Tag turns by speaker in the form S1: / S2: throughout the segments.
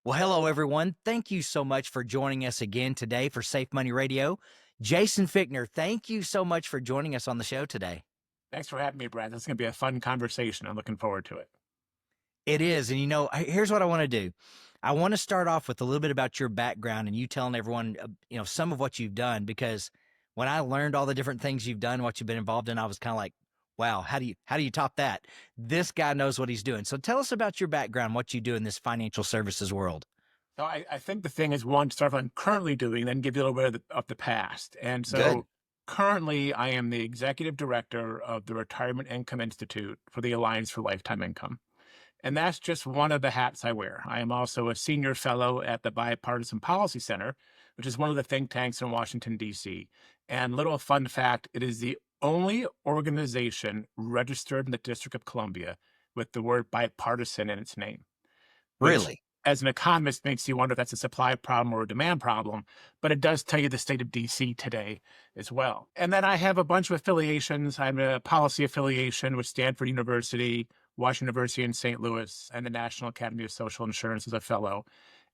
S1: Well, hello, everyone. Thank you so much for joining us again today for Safe Money Radio. Jason Fichtner, thank you so much for joining us on the show today.
S2: Thanks for having me, Brad. This is going to be a fun conversation. I'm looking forward to it.
S1: It is. And here's what I want to do. I want to start off with a little bit about your background and you telling everyone, some of what you've done, because when I learned all the different things you've done, what you've been involved in, I was kind of like, wow, how do you top that? This guy knows what he's doing. So tell us about your background, what you do in this financial services world.
S2: So I think the thing is one, start what I'm currently doing, then give you a little bit of the past. And
S1: Good.
S2: so currently I am the executive director of the Retirement Income Institute for the Alliance for Lifetime Income. And that's just one of the hats I wear. I am also a senior fellow at the Bipartisan Policy Center, which is one of the think tanks in Washington, D.C. And little fun fact, it is the only organization registered in the District of Columbia with the word bipartisan in its name, which
S1: Really?
S2: as an economist makes you wonder if that's a supply problem or a demand problem, but it does tell you the state of DC today as well. And then I have a bunch of affiliations. I'm a policy affiliation with Stanford University, Washington University in St. Louis, and the National Academy of Social Insurance as a fellow.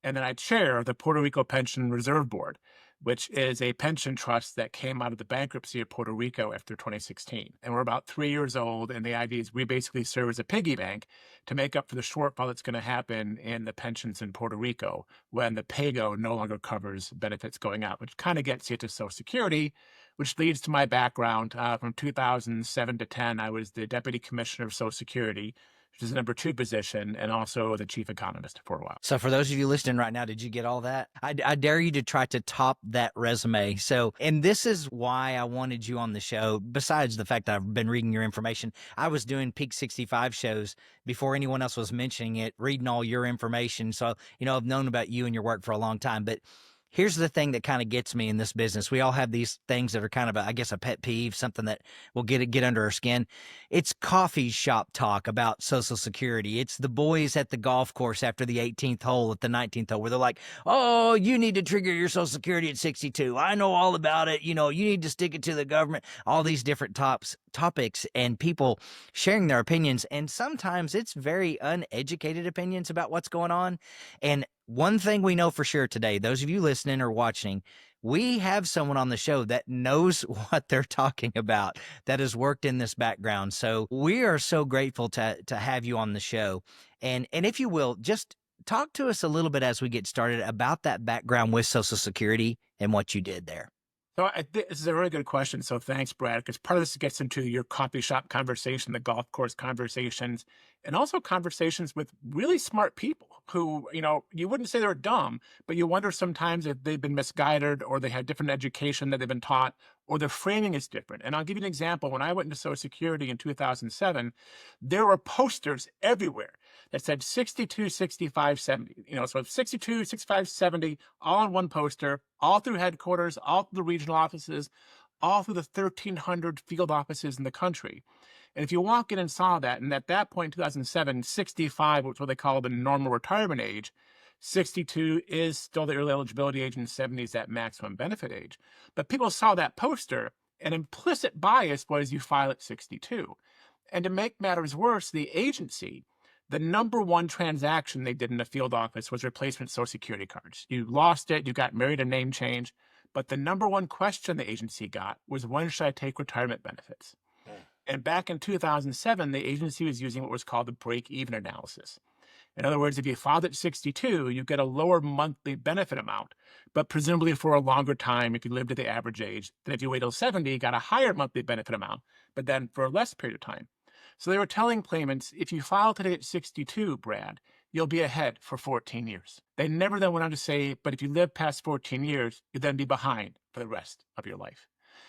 S2: And then I chair the Puerto Rico Pension Reserve Board, which is a pension trust that came out of the bankruptcy of Puerto Rico after 2016. And we're about 3 years old. And the idea is we basically serve as a piggy bank to make up for the shortfall that's going to happen in the pensions in Puerto Rico when the PAYGO no longer covers benefits going out, which kind of gets you to Social Security, which leads to my background. From 2007 to 10, I was the Deputy Commissioner of Social Security, which is the #2 position, and also the chief economist for a while.
S1: So for those of you listening right now, did you get all that? I dare you to try to top that resume. So, and this is why I wanted you on the show. Besides the fact that I've been reading your information, I was doing Peak 65 shows before anyone else was mentioning it, reading all your information. So, I've known about you and your work for a long time, but here's the thing that kind of gets me in this business. We all have these things that are kind of, I guess, a pet peeve, something that will get under our skin. It's coffee shop talk about Social Security. It's the boys at the golf course after the 18th hole at the 19th hole where they're like, oh, you need to trigger your Social Security at 62. I know all about it. You need to stick it to the government. All these different topics and people sharing their opinions. And sometimes it's very uneducated opinions about what's going on. And one thing we know for sure today, those of you listening or watching, we have someone on the show that knows what they're talking about, that has worked in this background. So we are so grateful to have you on the show. And if you will, just talk to us a little bit as we get started about that background with Social Security and what you did there.
S2: So this is a really good question. So thanks, Brad, because part of this gets into your coffee shop conversation, the golf course conversations, and also conversations with really smart people who, you wouldn't say they're dumb, but you wonder sometimes if they've been misguided or they have different education that they've been taught or their framing is different. And I'll give you an example. When I went into Social Security in 2007, there were posters everywhere that said 62, 65, 70. So 62, 65, 70, all on one poster, all through headquarters, all through the regional offices, all through the 1,300 field offices in the country. And if you walk in and saw that, and at that point in 2007, 65, which is what they call the normal retirement age, 62 is still the early eligibility age, and 70 is that maximum benefit age. But people saw that poster, and implicit bias was you file at 62. And to make matters worse, the agency, the #1 transaction they did in the field office was replacement Social Security cards. You lost it, you got married, a name change. But the #1 question the agency got was, when should I take retirement benefits? And back in 2007, the agency was using what was called the break-even analysis. In other words, if you filed at 62, you get a lower monthly benefit amount, but presumably for a longer time if you lived at the average age. Then if you wait till 70, you got a higher monthly benefit amount, but then for a less period of time. So they were telling claimants, if you file today at 62, Brad, you'll be ahead for 14 years. They never then went on to say, but if you live past 14 years, you'll then be behind for the rest of your life.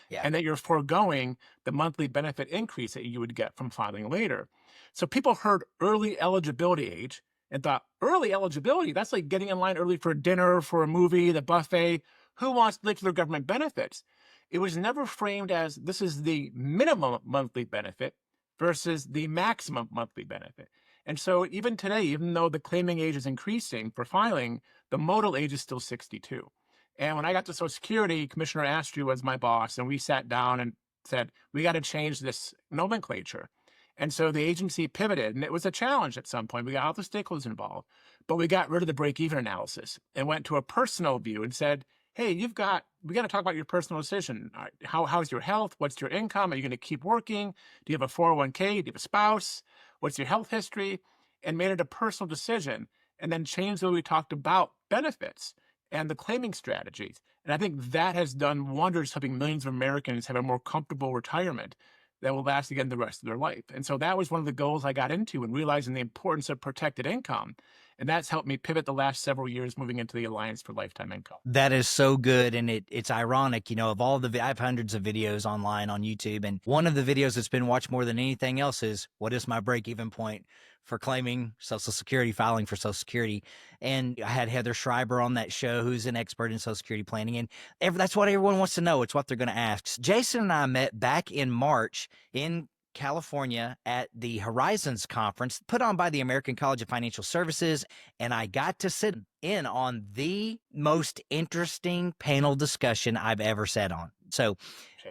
S1: Yeah.
S2: And that you're foregoing the monthly benefit increase that you would get from filing later. So people heard early eligibility age and thought, early eligibility, that's like getting in line early for dinner, for a movie, the buffet. Who wants to live for their government benefits? It was never framed as this is the minimum monthly benefit versus the maximum monthly benefit. And so even today, even though the claiming age is increasing for filing, the modal age is still 62. And when I got to Social Security, Commissioner Astry was my boss, and we sat down and said, we got to change this nomenclature. And so the agency pivoted, and it was a challenge at some point. We got all the stakeholders involved, but we got rid of the break even analysis and went to a personal view and said, hey, we got to talk about your personal decision. All right, how's your health? What's your income? Are you going to keep working? Do you have a 401k? Do you have a spouse? What's your health history? And made it a personal decision, and then changed the way we talked about benefits and the claiming strategies. And I think that has done wonders, helping millions of Americans have a more comfortable retirement that will last again the rest of their life. And so that was one of the goals I got into, and realizing the importance of protected income. And that's helped me pivot the last several years, moving into the Alliance for Lifetime Income.
S1: That is so good. And it's ironic, of all I have hundreds of videos online on YouTube. And one of the videos that's been watched more than anything else is, what is my break even point for claiming Social Security, filing for Social Security? And I had Heather Schreiber on that show, who's an expert in Social Security planning. And that's what everyone wants to know. It's what they're going to ask. Jason and I met back in March in California at the Horizons Conference put on by the American College of Financial Services, and I got to sit in on the most interesting panel discussion I've ever sat on. So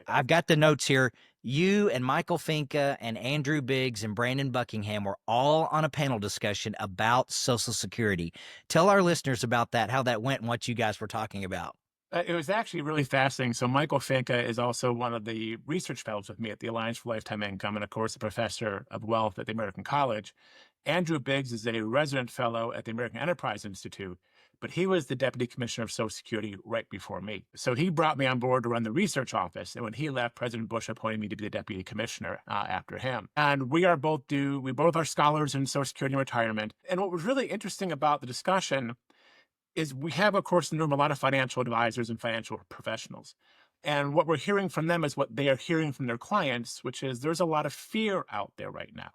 S1: I've got the notes here. You and Michael Finca and Andrew Biggs and Brandon Buckingham were all on a panel discussion about Social Security. Tell our listeners about that, how that went, and what you guys were talking about.
S2: It was actually really fascinating. So Michael Finca is also one of the research fellows with me at the Alliance for Lifetime Income, and of course, a professor of wealth at the American College. Andrew Biggs is a resident fellow at the American Enterprise Institute, but he was the deputy commissioner of Social Security right before me. So he brought me on board to run the research office. And when he left, President Bush appointed me to be the deputy commissioner after him. And we both are scholars in Social Security and retirement. And what was really interesting about the discussion is we have, of course, in the room a lot of financial advisors and financial professionals. And what we're hearing from them is what they are hearing from their clients, which is there's a lot of fear out there right now.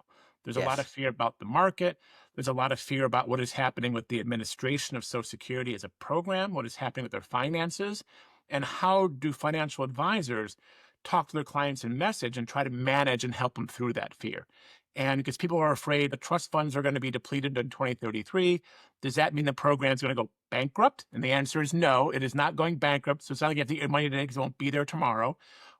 S2: There's a lot of fear about the market. There's a lot of fear about what is happening with the administration of Social Security as a program, what is happening with their finances, and how do financial advisors talk to their clients in message and try to manage and help them through that fear. And because people are afraid the trust funds are going to be depleted in 2033, does that mean the program is going to go bankrupt? And the answer is no, it is not going bankrupt. So it's not like you have to get your money today because it won't be there tomorrow.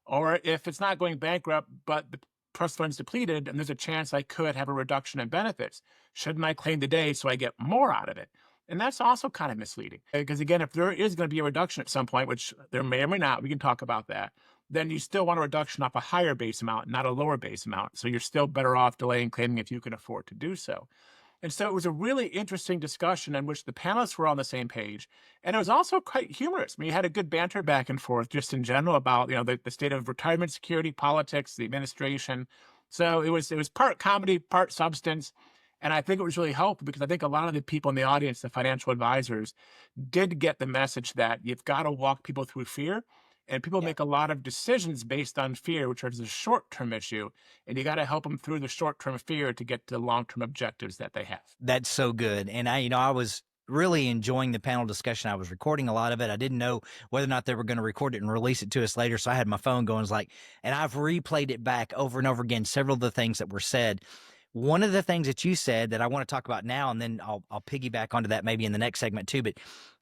S2: Or if it's not going bankrupt, but the trust fund's depleted and there's a chance I could have a reduction in benefits, shouldn't I claim today so I get more out of it? And that's also kind of misleading. Because again, if there is going to be a reduction at some point, which there may or may not, we can talk about that, then you still want a reduction off a higher base amount, not a lower base amount. So you're still better off delaying claiming if you can afford to do so. And so it was a really interesting discussion in which the panelists were on the same page. And it was also quite humorous. I mean, you had a good banter back and forth just in general about, the state of retirement security, politics, the administration. So it was part comedy, part substance. And I think it was really helpful because I think a lot of the people in the audience, the financial advisors, did get the message that you've got to walk people through fear. And people make a lot of decisions based on fear, which is a short-term issue. And you got to help them through the short-term fear to get to the long-term objectives that they have.
S1: That's so good. And I was really enjoying the panel discussion. I was recording a lot of it. I didn't know whether or not they were going to record it and release it to us later. So I had my phone going, and I've replayed it back over and over again, several of the things that were said. One of the things that you said that I want to talk about now, and then I'll piggyback onto that maybe in the next segment too, but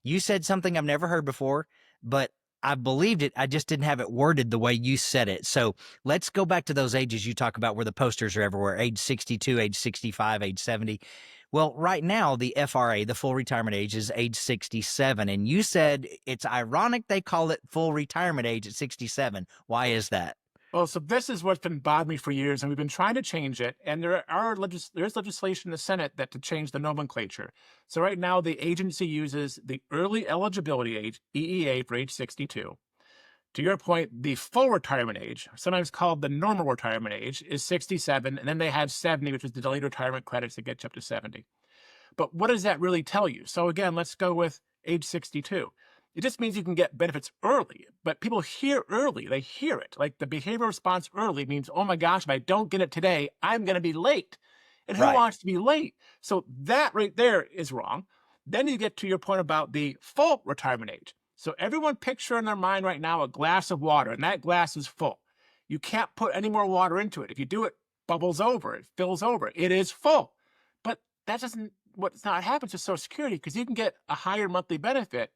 S1: you said something I've never heard before, but I believed it. I just didn't have it worded the way you said it. So let's go back to those ages you talk about where the posters are everywhere, age 62, age 65, age 70. Well, right now, the FRA, the full retirement age, is age 67. And you said it's ironic they call it full retirement age at 67. Why is that?
S2: Well, so this is what's been bothering me for years, and we've been trying to change it. And there's legislation in the Senate to change the nomenclature. So right now, the agency uses the early eligibility age, EEA, for age 62. To your point, the full retirement age, sometimes called the normal retirement age, is 67, and then they have 70, which is the delayed retirement credits that get you up to 70. But what does that really tell you? So again, let's go with age 62. It just means you can get benefits early, but people hear early. They hear it. Like the behavioral response early means, oh my gosh, if I don't get it today, I'm going to be late. And who wants to be late? So that right there is wrong. Then you get to your point about the full retirement age. So everyone picture in their mind right now a glass of water, and that glass is full. You can't put any more water into it. If you do, it bubbles over, it fills over. It is full. But that doesn't, what's not happens with Social Security, because you can get a higher monthly benefit,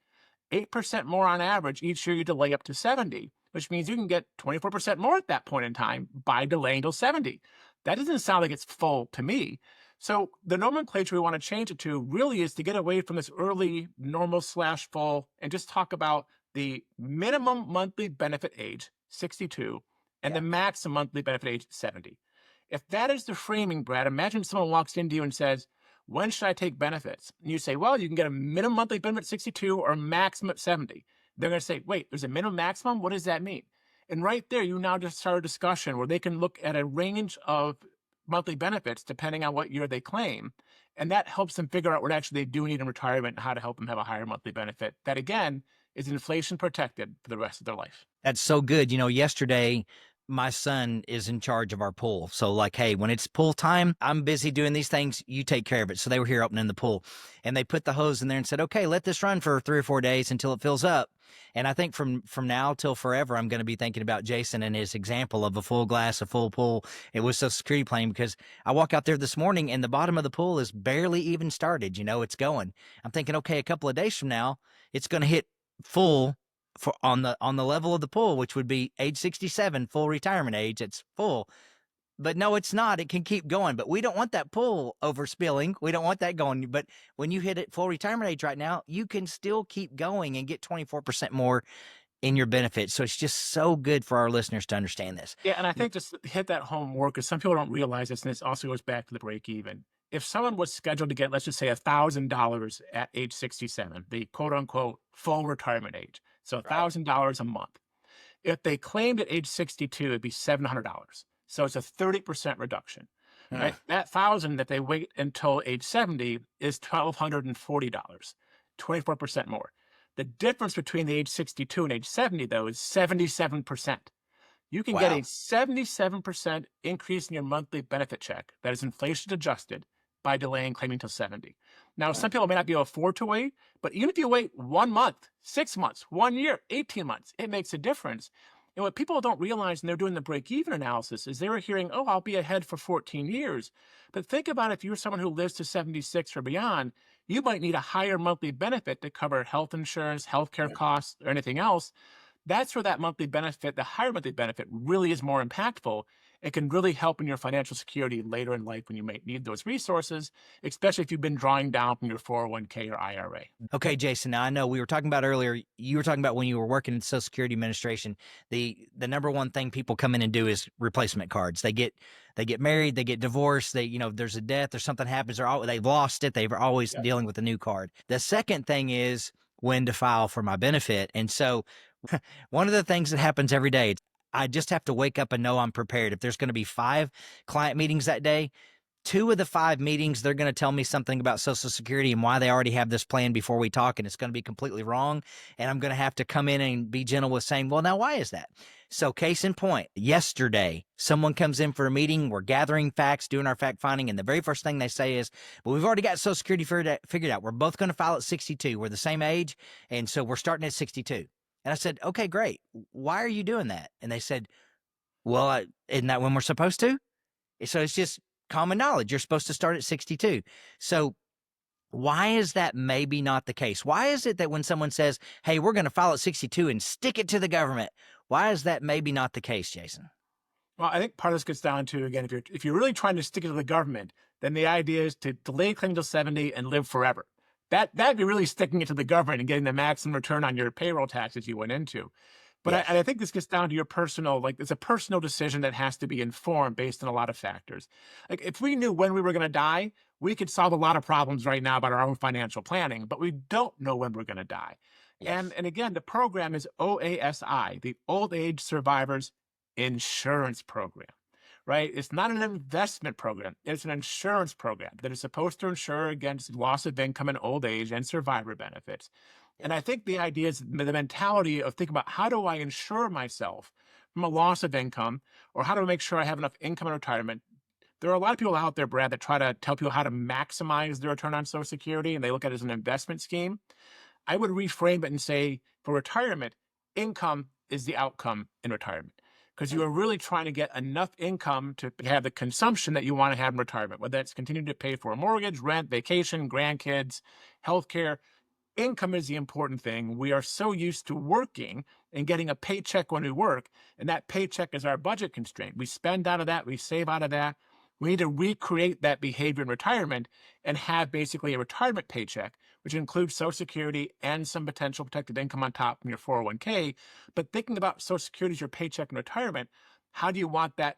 S2: 8% more on average each year you delay up to 70, which means you can get 24% more at that point in time by delaying till 70. That doesn't sound like it's full to me. So the nomenclature we want to change it to really is to get away from this early normal slash full and just talk about the minimum monthly benefit age, 62, and the
S1: Yeah.
S2: maximum monthly benefit age, 70. If that is the framing, Brad, imagine someone walks into you and says, when should I take benefits? And you say, well, you can get a minimum monthly benefit at 62 or maximum at 70. They're going to say, wait, there's a minimum maximum? What does that mean? And right there, you now just start a discussion where they can look at a range of monthly benefits depending on what year they claim. And that helps them figure out what actually they do need in retirement and how to help them have a higher monthly benefit. That again is inflation protected for the rest of their life.
S1: That's so good. Yesterday, my son is in charge of our pool. So, like, hey, when it's pool time, I'm busy doing these things. You take care of it. So, they were here opening the pool and they put the hose in there and said, okay, let this run for 3 or 4 days until it fills up. And I think from now till forever, I'm going to be thinking about Jason and his example of a full glass, a full pool. It was Social Security plan because I walk out there this morning and the bottom of the pool is barely even started. It's going. I'm thinking, okay, a couple of days from now, it's going to hit full for on the level of the pool, which would be age 67, full retirement age. It's full. But no, it's not. It can keep going. But we don't want that pool overspilling. We don't want that going. But when you hit it full retirement age right now, you can still keep going and get 24% more in your benefits. So it's just so good for our listeners to understand this.
S2: Yeah, and I think just hit that home more because some people don't realize this, and this also goes back to the break even. If someone was scheduled to get, let's just say, $1,000 at age 67, the quote unquote full retirement age, so
S1: Right.
S2: $1,000 a month. If they claimed at age 62, it'd be $700. So it's a 30% reduction, right? That thousand that they wait until age 70 is $1,240, 24% more. The difference between the age 62 and age 70, though, is 77%. You can get
S1: Wow.
S2: a 77% increase in your monthly benefit check that is inflation adjusted by delaying claiming till 70. Now, some people may not be able to afford to wait, but even if you wait 1 month, 6 months, 1 year, 18 months, it makes a difference. And what people don't realize when they're doing the break even analysis is they were hearing, oh, I'll be ahead for 14 years. But think about if you're someone who lives to 76 or beyond, you might need a higher monthly benefit to cover health insurance, healthcare costs, or anything else. That's where that monthly benefit, the higher monthly benefit, really is more impactful. It can really help in your financial security later in life when you might need those resources, especially if you've been drawing down from your 401k or IRA.
S1: Okay, Jason. Now I know we were talking about earlier. You were talking about when you were working in Social Security Administration. The number one thing people come in and do is replacement cards. They get married, they get divorced. There's a death or something happens, or they've lost it. They're always
S2: Yep.
S1: dealing with a new card. The second thing is when to file for my benefit. And so, one of the things that happens every day, I just have to wake up and know I'm prepared. If there's going to be 5 client meetings that day, 2 of the 5 meetings, they're going to tell me something about Social Security and why they already have this plan before we talk, and it's going to be completely wrong. And I'm going to have to come in and be gentle with saying, well, now, why is that? So case in point, yesterday, someone comes in for a meeting. We're gathering facts, doing our fact finding. And the very first thing they say is, well, we've already got Social Security figured out. We're both going to file at 62. We're the same age. And so we're starting at 62. And I said, okay, great. Why are you doing that? And they said, well, isn't that when we're supposed to? So it's just common knowledge. You're supposed to start at 62. So why is that maybe not the case? Why is it that when someone says, hey, we're going to file at 62 and stick it to the government, why is that maybe not the case, Jason?
S2: Well, I think part of this gets down to, again, if you're really trying to stick it to the government, then the idea is to delay claim till 70 and live forever. That'd be really sticking it to the government and getting the maximum return on your payroll taxes you went into. But
S1: Yes.
S2: I think this gets down to your personal, like it's a personal decision that has to be informed based on a lot of factors. Like if we knew when we were going to die, we could solve a lot of problems right now about our own financial planning, but we don't know when we're going to die.
S1: Yes.
S2: And again, the program is OASI, the Old Age Survivors Insurance Program, right? It's not an investment program. It's an insurance program that is supposed to insure against loss of income in old age and survivor benefits. And I think the idea is the mentality of thinking about how do I insure myself from a loss of income, or how do I make sure I have enough income in retirement? There are a lot of people out there, Brad, that try to tell people how to maximize their return on Social Security, and they look at it as an investment scheme. I would reframe it and say, for retirement, income is the outcome in retirement. Because you are really trying to get enough income to have the consumption that you want to have in retirement, whether that's continuing to pay for a mortgage, rent, vacation, grandkids, healthcare. Income is the important thing. We are so used to working and getting a paycheck when we work, and that paycheck is our budget constraint. We spend out of that, we save out of that. We need to recreate that behavior in retirement and have basically a retirement paycheck, which includes Social Security and some potential protected income on top from your 401k. But thinking about Social Security as your paycheck in retirement, how do you want that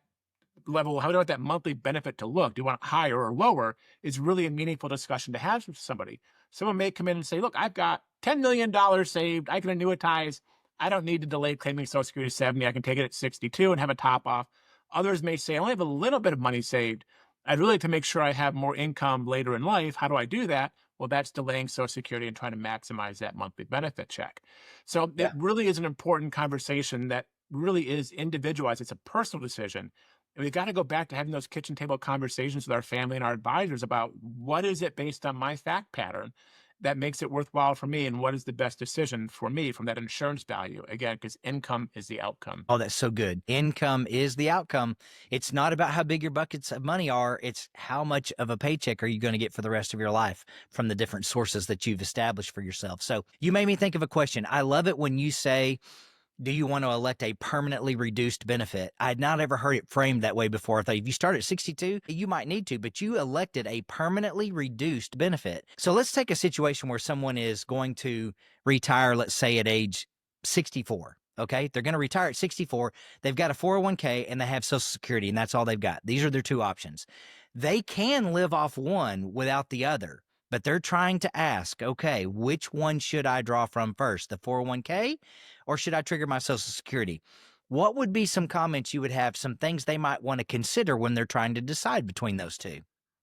S2: level, how do you want that monthly benefit to look? Do you want it higher or lower? Is really a meaningful discussion to have with somebody. Someone may come in and say, look, I've got $10 million saved. I can annuitize. I don't need to delay claiming Social Security 70. I can take it at 62 and have a top off. Others may say, I only have a little bit of money saved. I'd really like to make sure I have more income later in life. How do I do that? Well, that's delaying Social Security and trying to maximize that monthly benefit check. So it really is an important conversation that really is individualized. It's a personal decision. And we've got to go back to having those kitchen table conversations with our family and our advisors about what is it based on my fact pattern that makes it worthwhile for me, and what is the best decision for me from that insurance value. Again, because income is the outcome.
S1: Oh, that's so good. Income is the outcome. It's not about how big your buckets of money are. It's how much of a paycheck are you going to get for the rest of your life from the different sources that you've established for yourself. So you made me think of a question. I love it when you say, do you want to elect a permanently reduced benefit? I had not ever heard it framed that way before. I thought if you start at 62, you might need to, but you elected a permanently reduced benefit. So let's take a situation where someone is going to retire, let's say at age 64. Okay. They're going to retire at 64. They've got a 401k and they have Social Security, and that's all they've got. These are their two options. They can live off one without the other, but they're trying to ask, okay, which one should I draw from first, the 401k, or should I trigger my Social Security? What would be some comments you would have, some things they might want to consider when they're trying to decide between those two?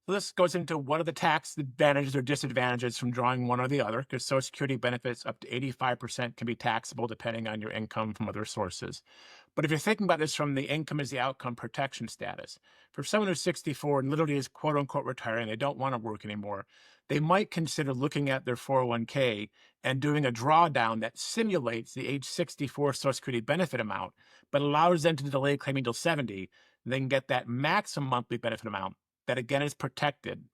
S2: So this goes into what are the tax advantages or disadvantages from drawing one or the other, because Social Security benefits up to 85% can be taxable depending on your income from other sources. But if you're thinking about this from the income as the outcome protection status, for someone who's 64 and literally is quote unquote retiring, they don't want to work anymore, they might consider looking at their 401k and doing a drawdown that simulates the age 64 Social Security benefit amount, but allows them to delay claiming till 70. They can get that maximum monthly benefit amount that again is protected,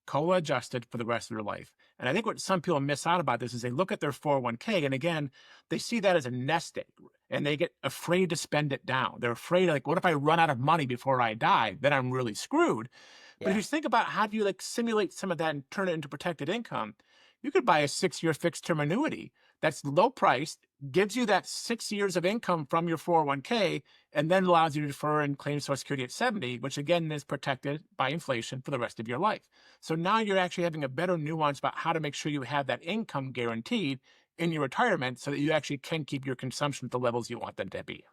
S2: COLA adjusted for the rest of their life. And I think what some people miss out about this is they look at their 401k and again, they see that as a nest egg and they get afraid to spend it down. They're afraid, like, what if I run out of money before I die? Then I'm really screwed. But if you think about how do you like simulate some of that and turn it into protected income, you could buy a 6-year fixed term annuity that's low priced, gives you that 6 years of income from your 401k, and then allows you to defer and claim Social Security at 70, which again is protected by inflation for the rest of your life. So now you're actually having a better nuance about how to make sure you have that income guaranteed in your retirement so that you actually can keep your consumption at the levels you want them to be.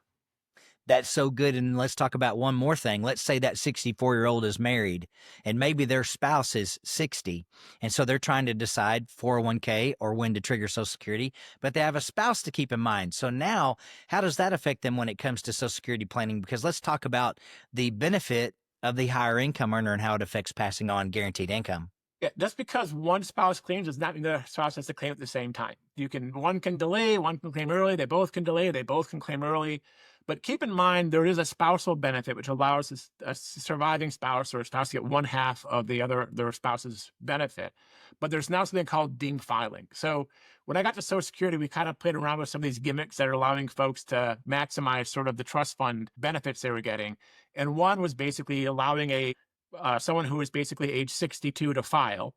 S1: That's so good. And let's talk about one more thing. Let's say that 64-year-old is married and maybe their spouse is 60. And so they're trying to decide 401k or when to trigger Social Security, but they have a spouse to keep in mind. So now how does that affect them when it comes to Social Security planning? Because let's talk about the benefit of the higher income earner and how it affects passing on guaranteed income.
S2: Yeah, just because one spouse claims does not mean the other spouse has to claim at the same time. One can delay, one can claim early, they both can delay, they both can claim early. But keep in mind, there is a spousal benefit, which allows a surviving spouse or a spouse to get one half of their spouse's benefit. But there's now something called deemed filing. So when I got to Social Security, we kind of played around with some of these gimmicks that are allowing folks to maximize sort of the trust fund benefits they were getting. And one was basically allowing someone who is basically age 62 to file.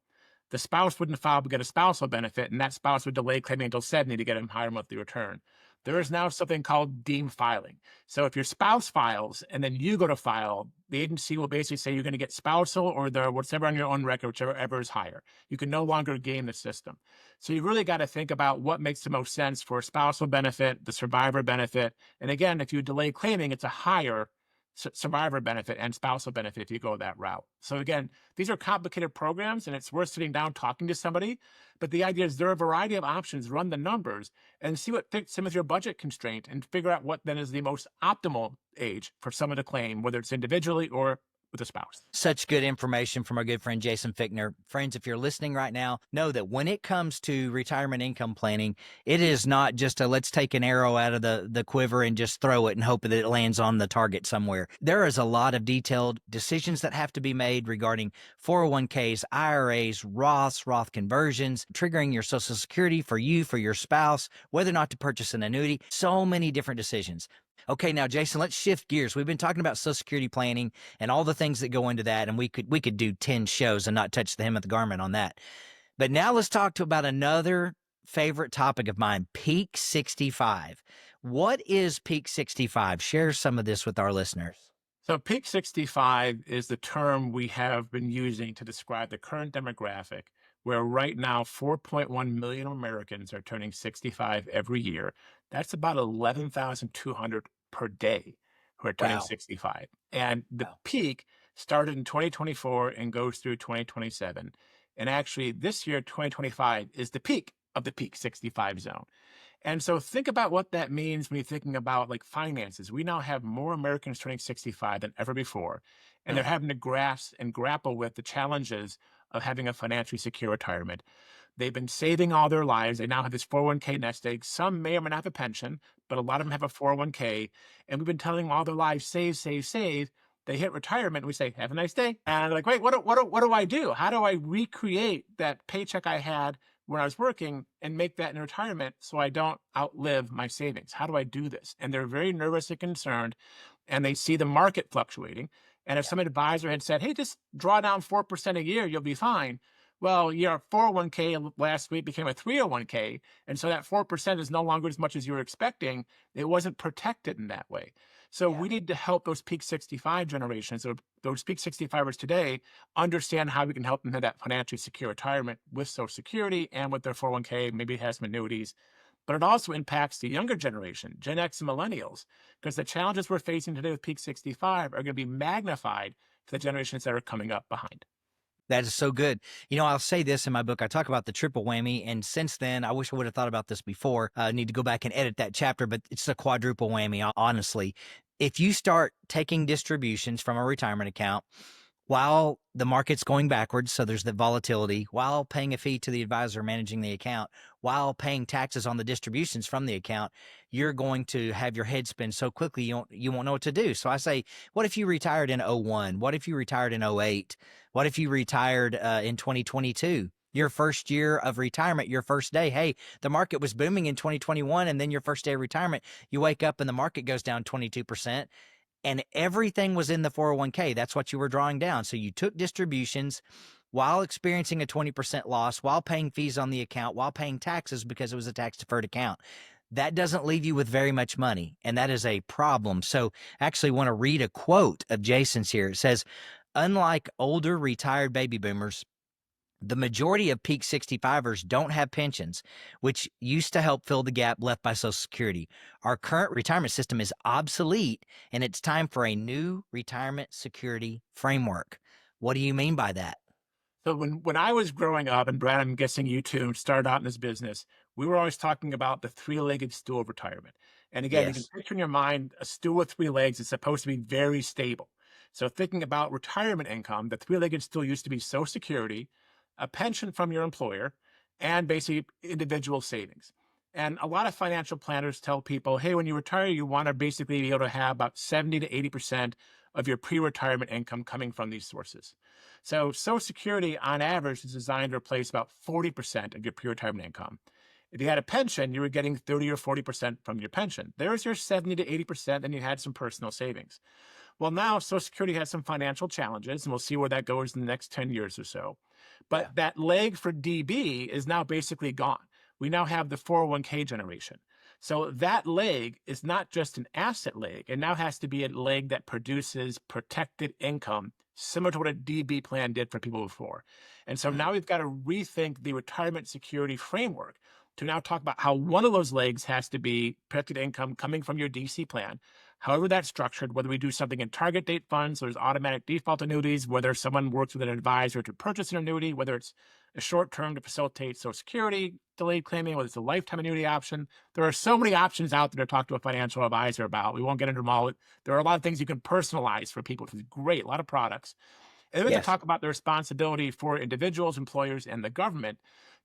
S2: The spouse wouldn't file but get a spousal benefit, and that spouse would delay claiming until 70 to get a higher monthly return. There is now something called deemed filing. So if your spouse files and then you go to file, the agency will basically say you're going to get spousal or whatever on your own record, whichever is higher. You can no longer game the system. So you really got to think about what makes the most sense for spousal benefit, the survivor benefit. And again, if you delay claiming, it's a higher survivor benefit and spousal benefit if you go that route. So again, these are complicated programs and it's worth sitting down talking to somebody. But the idea is there are a variety of options, run the numbers and see what fits in with your budget constraint and figure out what then is the most optimal age for someone to claim, whether it's individually or with a spouse.
S1: Such good information from our good friend Jason Fichtner. Friends, if you're listening right now, know that when it comes to retirement income planning, it is not just a let's take an arrow out of the quiver and just throw it and hope that it lands on the target somewhere. There is a lot of detailed decisions that have to be made regarding 401ks, IRAs, Roths, Roth conversions, triggering your Social Security for you, for your spouse, whether or not to purchase an annuity. So many different decisions. Okay, now Jason, let's shift gears. We've been talking about Social Security planning and all the things that go into that, and we could do 10 shows and not touch the hem of the garment on that. But now let's talk to about another favorite topic of mine, Peak 65. What is Peak 65? Share some of this with our listeners.
S2: So, peak 65 is the term we have been using to describe the current demographic, where right now 4.1 million Americans are turning 65 every year. That's about 11,200 per day who are turning
S1: Wow.
S2: 65. And the
S1: Wow.
S2: peak started in 2024 and goes through 2027. And actually, this year, 2025, is the peak of the peak 65 zone. And so think about what that means when you're thinking about like finances. We now have more Americans turning 65 than ever before, and they're having to grasp and grapple with the challenges of having a financially secure retirement. They've been saving all their lives. They now have this 401k nest egg. Some may or may not have a pension, but a lot of them have a 401k. And we've been telling them all their lives, save, save, save. They hit retirement and we say, have a nice day. And they're like, wait, what do I do? How do I recreate that paycheck I had when I was working and make that in retirement so I don't outlive my savings? How do I do this? And they're very nervous and concerned, and they see the market fluctuating. And if
S1: Yeah.
S2: some advisor had said, hey, just draw down 4% a year, you'll be fine. Well, your 401k last week became a 301k. And so that 4% is no longer as much as you were expecting. It wasn't protected in that way. So
S1: Yeah.
S2: we need to help those peak 65 generations, or those peak 65ers today, understand how we can help them have that financially secure retirement with Social Security and with their 401k. Maybe it has some annuities. But it also impacts the younger generation, Gen X and millennials, because the challenges we're facing today with peak 65 are going to be magnified for the generations that are coming up behind.
S1: That is so good. I'll say this in my book. I talk about the triple whammy. And since then, I wish I would have thought about this before. I need to go back and edit that chapter, but it's a quadruple whammy, honestly. If you start taking distributions from a retirement account while the market's going backwards, so there's the volatility, while paying a fee to the advisor managing the account, while paying taxes on the distributions from the account, you're going to have your head spin so quickly you won't know what to do. So I say, what if you retired in '01? What if you retired in '08? What if you retired in 2022? Your first year of retirement, your first day, hey, the market was booming in 2021, and then your first day of retirement, you wake up and the market goes down 22%, and everything was in the 401k. That's what you were drawing down. So you took distributions while experiencing a 20% loss, while paying fees on the account, while paying taxes because it was a tax deferred account. That doesn't leave you with very much money, and that is a problem. So I actually want to read a quote of Jason's here. It says, unlike older retired baby boomers, the majority of peak 65ers don't have pensions, which used to help fill the gap left by Social Security. Our current retirement system is obsolete, and it's time for a new retirement security framework. What do you mean by that?
S2: So when I was growing up, and Brad, I'm guessing you too, started out in this business, we were always talking about the three-legged stool of retirement. And again, you can
S1: Yes.
S2: picture in your mind a stool with three legs is supposed to be very stable. So thinking about retirement income, the three-legged stool used to be Social Security, a pension from your employer, and basically individual savings. And a lot of financial planners tell people, hey, when you retire, you want to basically be able to have about 70 to 80% of your pre-retirement income coming from these sources. So Social Security, on average, is designed to replace about 40% of your pre-retirement income. If you had a pension, you were getting 30 or 40% from your pension. There's your 70 to 80%, and you had some personal savings. Well, now Social Security has some financial challenges, and we'll see where that goes in the next 10 years or so.
S1: Yeah.
S2: But that leg for DB is now basically gone. We now have the 401k generation. So that leg is not just an asset leg. It now has to be a leg that produces protected income, similar to what a DB plan did for people before. And so now we've got to rethink the retirement security framework to now talk about how one of those legs has to be protected income coming from your DC plan. However that's structured, whether we do something in target date funds, so there's automatic default annuities, whether someone works with an advisor to purchase an annuity, whether it's a short term to facilitate Social Security, delayed claiming, whether it's a lifetime annuity option. There are so many options out there to talk to a financial advisor about. We won't get into them all. There are a lot of things you can personalize for people, which is great, a lot of products. And then we have to
S1: Yes.
S2: talk about the responsibility for individuals, employers, and the government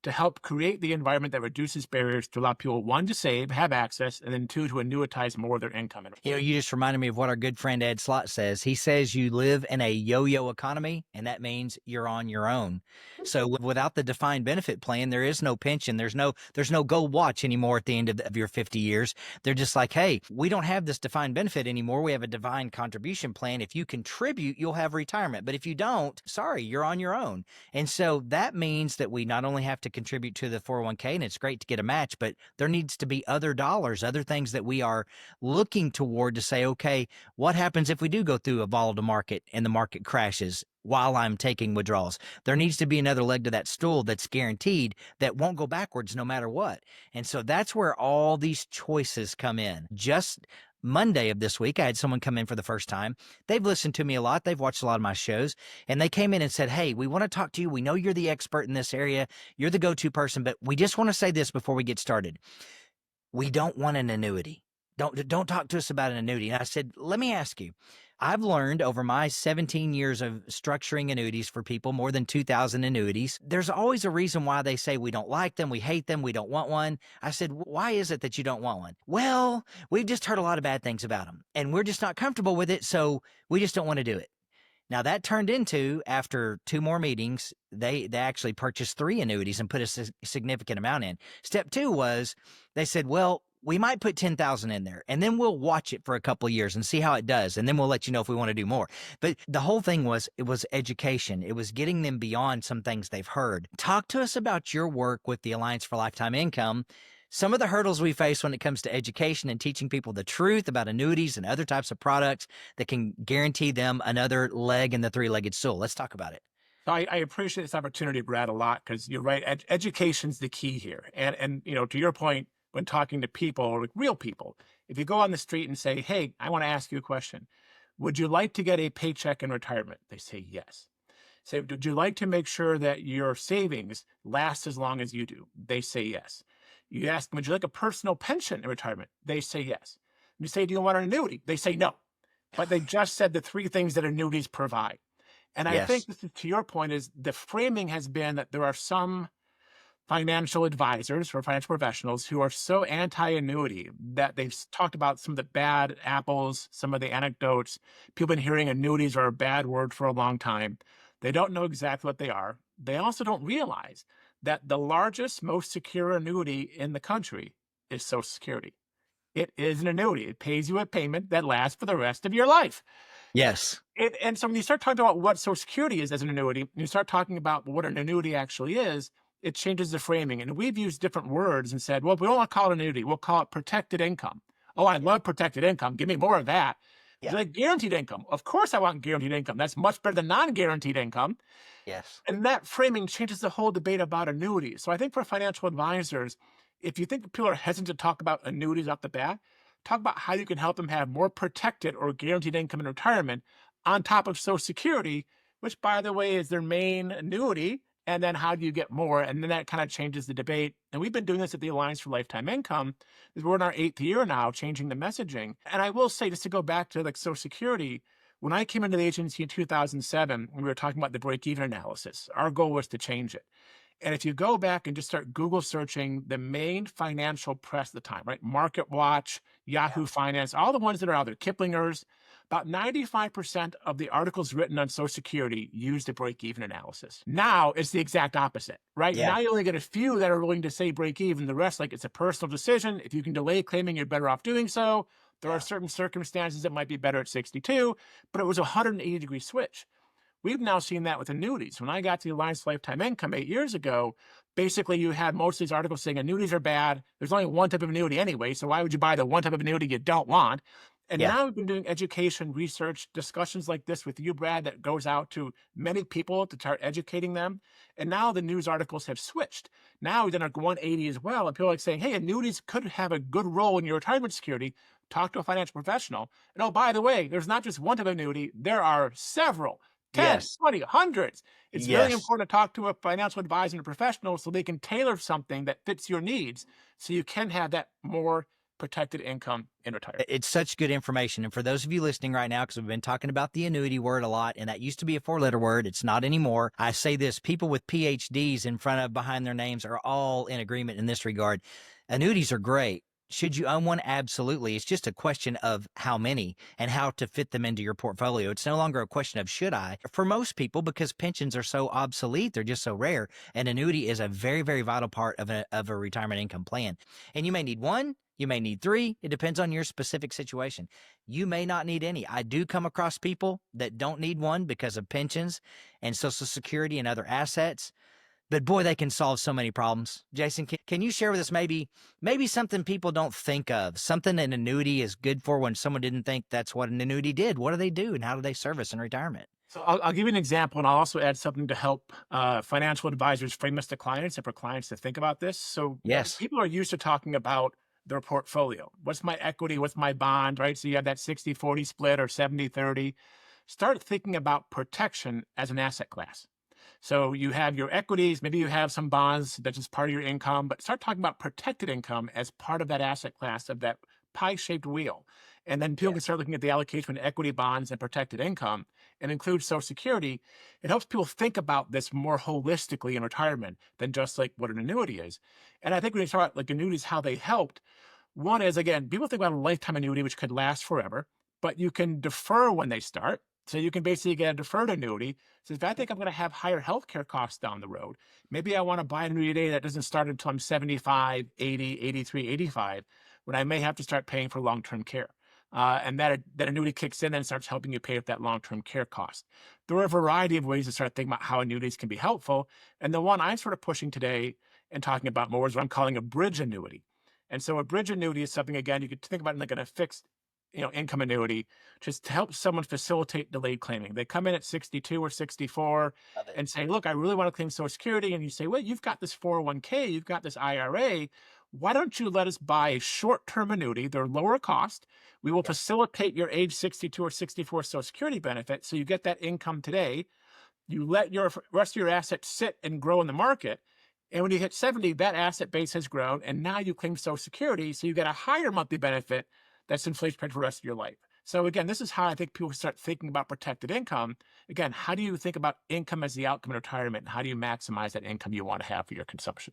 S2: to help create the environment that reduces barriers to allow people, one, to save, have access, and then two, to annuitize more of their income.
S1: You just reminded me of what our good friend Ed Slott says. He says you live in a yo-yo economy, and that means you're on your own. So without the defined benefit plan, there is no pension. There's no gold watch anymore at the end of your 50 years. They're just like, hey, we don't have this defined benefit anymore. We have a defined contribution plan. If you contribute, you'll have retirement. But if you don't, sorry, you're on your own. And so that means that we not only have to contribute to the 401k, and it's great to get a match, but there needs to be other dollars, other things that we are looking toward to say, okay, what happens if we do go through a volatile market and the market crashes while I'm taking withdrawals? There needs to be another leg to that stool that's guaranteed, that won't go backwards no matter what. And so that's where all these choices come in. Just Monday of this week, I had someone come in for the first time. They've listened to me a lot. They've watched a lot of my shows, and they came in and said, hey, we want to talk to you. We know you're the expert in this area. You're the go-to person, but we just want to say this before we get started. We don't want an annuity. Don't talk to us about an annuity. And I said, let me ask you, I've learned over my 17 years of structuring annuities for people, more than 2,000 annuities, there's always a reason why they say we don't like them, we hate them, we don't want one. I said, why is it that you don't want one? Well, we've just heard a lot of bad things about them, and we're just not comfortable with it, so we just don't want to do it. Now that turned into, after 2 more meetings, they actually purchased 3 annuities and put a significant amount in. Step 2 was they said, well, we might put 10,000 in there, and then we'll watch it for a couple of years and see how it does, and then we'll let you know if we want to do more. But the whole thing was, it was education. It was getting them beyond some things they've heard. Talk to us about your work with the Alliance for Lifetime Income, some of the hurdles we face when it comes to education and teaching people the truth about annuities and other types of products that can guarantee them another leg in the 3-legged stool. Let's talk about it.
S2: So I appreciate this opportunity, Brad, a lot, because you're right. Education's the key here. And to your point, when talking to people, like real people, if you go on the street and say, hey, I want to ask you a question. Would you like to get a paycheck in retirement? They say yes. Say, would you like to make sure that your savings last as long as you do? They say yes. You ask them, would you like a personal pension in retirement? They say yes. You say, do you want an annuity? They say no. But they just said the 3 things that annuities provide. And I think
S1: Yes.
S2: this is, to your point, is the framing has been that there are some financial advisors or financial professionals who are so anti-annuity that they've talked about some of the bad apples, some of the anecdotes. People have been hearing annuities are a bad word for a long time. They don't know exactly what they are. They also don't realize that the largest, most secure annuity in the country is Social Security. It is an annuity. It pays you a payment that lasts for the rest of your life.
S1: Yes.
S2: And so when you start talking about what Social Security is as an annuity, and you start talking about what an annuity actually is, it changes the framing. And we've used different words and said, well, we don't want to call it an annuity. We'll call it protected income. Oh, I love protected income. Give me more of that.
S1: Yeah.
S2: Like guaranteed income. Of course I want guaranteed income. That's much better than non-guaranteed income.
S1: Yes.
S2: And that framing changes the whole debate about annuities. So I think for financial advisors, if you think people are hesitant to talk about annuities off the bat, talk about how you can help them have more protected or guaranteed income in retirement on top of Social Security, which, by the way, is their main annuity. And then how do you get more? And then that kind of changes the debate. And we've been doing this at the Alliance for Lifetime Income. We're in our 8th year now, changing the messaging. And I will say, just to go back to like Social Security, when I came into the agency in 2007, we were talking about the break-even analysis. Our goal was to change it. And if you go back and just start Google searching the main financial press at the time, right? Market Watch, Yahoo Finance, all the ones that are out there, Kiplinger's, about 95% of the articles written on Social Security used a break-even analysis. Now it's the exact opposite, right?
S1: Yeah.
S2: Now you only get a few that are willing to say break-even. The rest, like, it's a personal decision. If you can delay claiming, you're better off doing so. There are certain circumstances that might be better at 62, but it was a 180-degree switch. We've now seen that with annuities. When I got to the Alliance for Lifetime Income 8 years ago, basically you had most of these articles saying annuities are bad. There's only one type of annuity anyway, so why would you buy the one type of annuity you don't want? And
S1: Yeah.
S2: now we've been doing education, research, discussions like this with you, Brad, that goes out to many people to start educating them. And now the news articles have switched. Now we've done a 180 as well. And people are like saying, hey, annuities could have a good role in your retirement security. Talk to a financial professional. And oh, by the way, there's not just one type of annuity. There are several. 10,
S1: Yes.
S2: 20, hundreds. It's very
S1: Yes.
S2: important to talk to a financial advisor and a professional so they can tailor something that fits your needs so you can have that more protected income in retirement.
S1: It's such good information. And for those of you listening right now, because we've been talking about the annuity word a lot, and that used to be a 4-letter word. It's not anymore. I say this, people with PhDs in front of behind their names are all in agreement in this regard. Annuities are great. Should you own one? Absolutely. It's just a question of how many and how to fit them into your portfolio. It's no longer a question of should I. For most people, because pensions are so obsolete, they're just so rare, an annuity is a very, very vital part of a retirement income plan. And you may need one, you may need three. It depends on your specific situation. You may not need any. I do come across people that don't need one because of pensions and Social Security and other assets. But boy, they can solve so many problems. Jason, can you share with us maybe something people don't think of, something an annuity is good for when someone didn't think that's what an annuity did? What do they do and how do they service in retirement?
S2: So I'll give you an example, and I'll also add something to help financial advisors frame this to clients and for clients to think about this. So
S1: Yes.
S2: people are used to talking about their portfolio. What's my equity? What's my bond, right? So you have that 60-40 split or 70-30. Start thinking about protection as an asset class. So you have your equities, maybe you have some bonds that's just part of your income, but start talking about protected income as part of that asset class of that pie-shaped wheel. And then people can
S1: Yes.
S2: start looking at the allocation of equity bonds and protected income and include Social Security. It helps people think about this more holistically in retirement than just like what an annuity is. And I think when you talk about like annuities, how they helped, one is, again, people think about a lifetime annuity, which could last forever, but you can defer when they start. So you can basically get a deferred annuity. So if I think I'm going to have higher healthcare costs down the road, maybe I want to buy an annuity today that doesn't start until I'm 75, 80, 83, 85, when I may have to start paying for long-term care. And that annuity kicks in and starts helping you pay for that long-term care cost. There are a variety of ways to start thinking about how annuities can be helpful. And the one I'm sort of pushing today and talking about more is what I'm calling a bridge annuity. And so a bridge annuity is something, again, you could think about it like in a fixed income annuity, just to help someone facilitate delayed claiming. They come in at 62 or 64
S1: Love it.
S2: and say, look, I really want to claim Social Security. And you say, well, you've got this 401k, you've got this IRA. Why don't you let us buy a short-term annuity? They're lower cost. We will
S1: Yes.
S2: facilitate your age 62 or 64 Social Security benefit. So you get that income today. You let your rest of your assets sit and grow in the market. And when you hit 70, that asset base has grown. And now you claim Social Security. So you get a higher monthly benefit that's inflation protected for the rest of your life. So again, this is how I think people start thinking about protected income. Again, how do you think about income as the outcome in retirement? And how do you maximize that income you want to have for your consumption?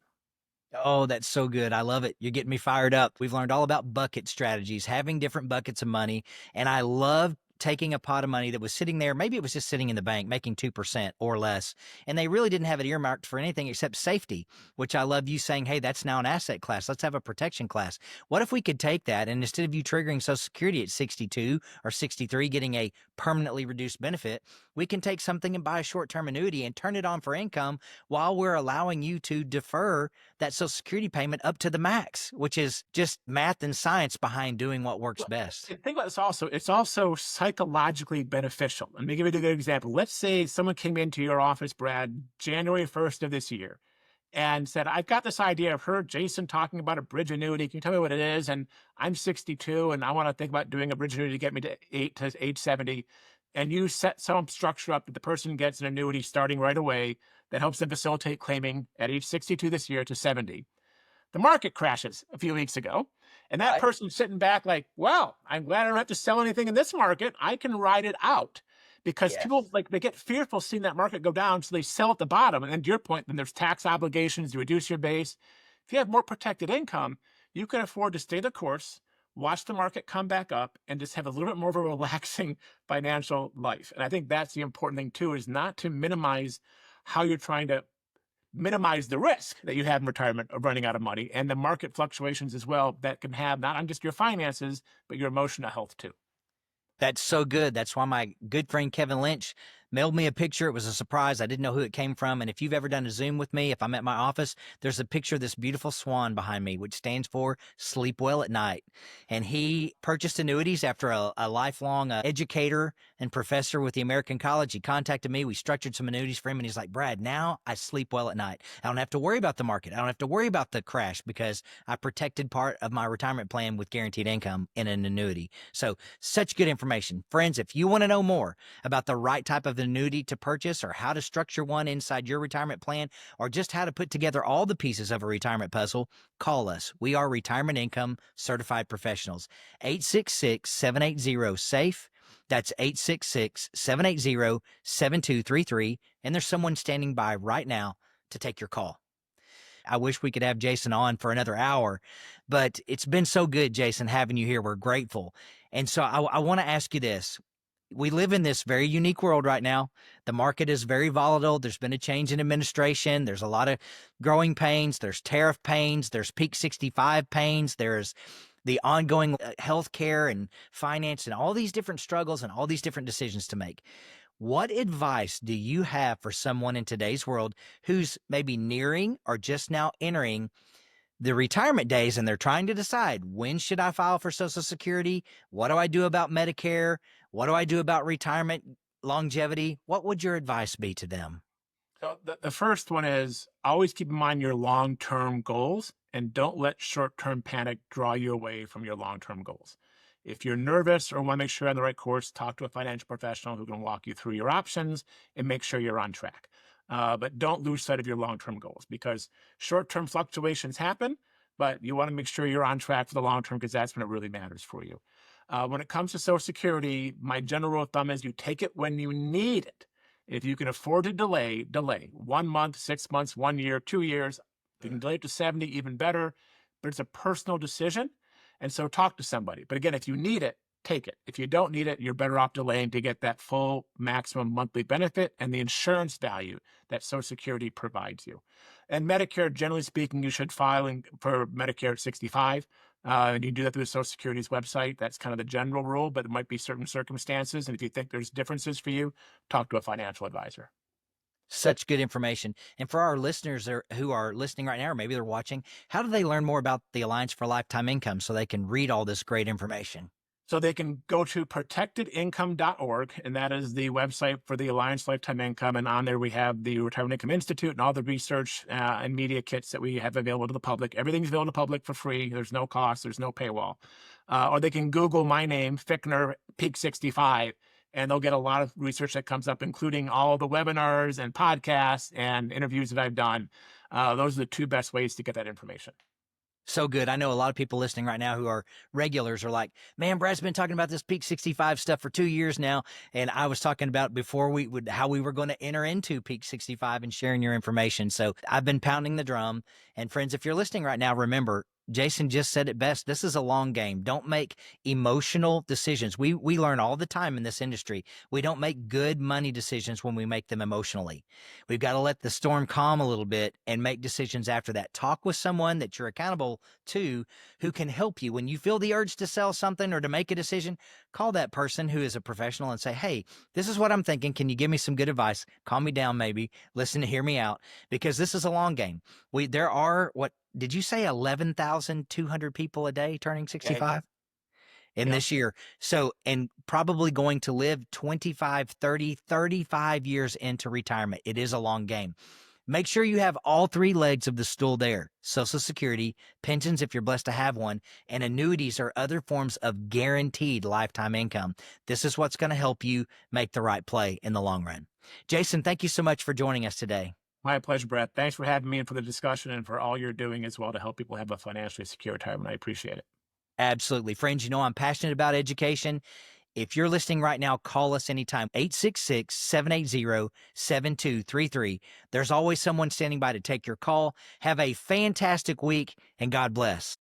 S1: Oh, that's so good. I love it. You're getting me fired up. We've learned all about bucket strategies, having different buckets of money. And I love taking a pot of money that was sitting there. Maybe it was just sitting in the bank making 2% or less. And they really didn't have it earmarked for anything except safety, which I love you saying, hey, that's now an asset class. Let's have a protection class. What if we could take that and instead of you triggering Social Security at 62 or 63, getting a permanently reduced benefit, we can take something and buy a short-term annuity and turn it on for income while we're allowing you to defer that Social Security payment up to the max, which is just math and science behind doing what works
S2: Well,
S1: best.
S2: and think about this also, it's also psychologically beneficial. Let me give you a good example. Let's say someone came into your office, Brad, January 1st of this year, and said, I've got this idea. I've heard Jason talking about a bridge annuity. Can you tell me what it is? And I'm 62 and I want to think about doing a bridge annuity to get me to age 70. And you set some structure up that the person gets an annuity starting right away that helps them facilitate claiming at age 62 this year to 70. The market crashes a few weeks ago. And that
S1: Right.
S2: person's sitting back like, well, I'm glad I don't have to sell anything in this market. I can ride it out. Because people
S1: Yes.
S2: like they get fearful seeing that market go down, so they sell at the bottom. And then to your point, then there's tax obligations, you reduce your base. If you have more protected income, you can afford to stay the course, watch the market come back up, and just have a little bit more of a relaxing financial life. And I think that's the important thing too, is not to minimize how you're trying to minimize the risk that you have in retirement of running out of money and the market fluctuations as well that can have not on just your finances, but your emotional health too.
S1: That's so good. That's why my good friend Kevin Lynch mailed me a picture. It was a surprise. I didn't know who it came from. And if you've ever done a Zoom with me, if I'm at my office, there's a picture of this beautiful swan behind me, which stands for sleep well at night. And he purchased annuities after a lifelong educator and professor with the American College. He contacted me. We structured some annuities for him, and he's like, Brad, now I sleep well at night. I don't have to worry about the market. I don't have to worry about the crash because I protected part of my retirement plan with guaranteed income in an annuity. So such good information. Friends, if you want to know more about the right type of annuity to purchase or how to structure one inside your retirement plan or just how to put together all the pieces of a retirement puzzle, call us. We are retirement income certified professionals. 866-780-SAFE. That's 866-780-7233. And there's someone standing by right now to take your call. I wish we could have Jason on for another hour, but it's been so good, Jason, having you here. We're grateful. And so I want to ask you this. We live in this very unique world right now. The market is very volatile. There's been a change in administration. There's a lot of growing pains. There's tariff pains. There's peak 65 pains. There's the ongoing health care and finance and all these different struggles and all these different decisions to make. What advice do you have for someone in today's world who's maybe nearing or just now entering the retirement days and they're trying to decide, when should I file for Social Security? What do I do about Medicare? What do I do about retirement longevity? What would your advice be to them?
S2: So the first one is always keep in mind your long-term goals and don't let short-term panic draw you away from your long-term goals. If you're nervous or want to make sure you're on the right course, talk to a financial professional who can walk you through your options and make sure you're on track. But don't lose sight of your long-term goals because short-term fluctuations happen, but you want to make sure you're on track for the long-term because that's when it really matters for you. When it comes to Social Security, my general rule of thumb is you take it when you need it. If you can afford to delay, delay. 1 month, 6 months, 1 year, 2 years. If you can delay it to 70, even better. But it's a personal decision. And so talk to somebody. But again, if you need it, take it. If you don't need it, you're better off delaying to get that full maximum monthly benefit and the insurance value that Social Security provides you. And Medicare, generally speaking, you should file for Medicare at 65. And you can do that through the Social Security's website. That's kind of the general rule, but there might be certain circumstances. And if you think there's differences for you, talk to a financial advisor.
S1: Such good information. And for our listeners who are listening right now, or maybe they're watching, how do they learn more about the Alliance for Lifetime Income so they can read all this great information?
S2: So they can go to protectedincome.org, and that is the website for the Alliance Lifetime Income. And on there, we have the Retirement Income Institute and all the research and media kits that we have available to the public. Everything's available to the public for free. There's no cost. There's no paywall. Or they can Google my name, Fichtner, Peak 65, and they'll get a lot of research that comes up, including all the webinars and podcasts and interviews that I've done. Those are the two best ways to get that information.
S1: So good. I know a lot of people listening right now who are regulars are like, man, Brad's been talking about this Peak 65 stuff for 2 years now. And I was talking about before how we were going to enter into Peak 65 and sharing your information. So I've been pounding the drum. And friends, if you're listening right now, remember, Jason just said it best. This is a long game. Don't make emotional decisions. We learn all the time in this industry. We don't make good money decisions when we make them emotionally. We've got to let the storm calm a little bit and make decisions after that. Talk with someone that you're accountable to who can help you. When you feel the urge to sell something or to make a decision, call that person who is a professional and say, hey, this is what I'm thinking. Can you give me some good advice? Calm me down, maybe. Listen to hear me out, because this is a long game. There are, what did you say, 11,200 people a day turning 65 in this year? So, and probably going to live 25, 30, 35 years into retirement. It is a long game. Make sure you have all three legs of the stool there: Social Security, pensions if you're blessed to have one, and annuities or other forms of guaranteed lifetime income. This is what's going to help you make the right play in the long run. Jason, thank you so much for joining us today.
S2: My pleasure, Brett. Thanks for having me and for the discussion and for all you're doing as well to help people have a financially secure retirement. I appreciate it.
S1: Absolutely. Friends, you know I'm passionate about education. If you're listening right now, call us anytime, 866-780-7233. There's always someone standing by to take your call. Have a fantastic week, and God bless.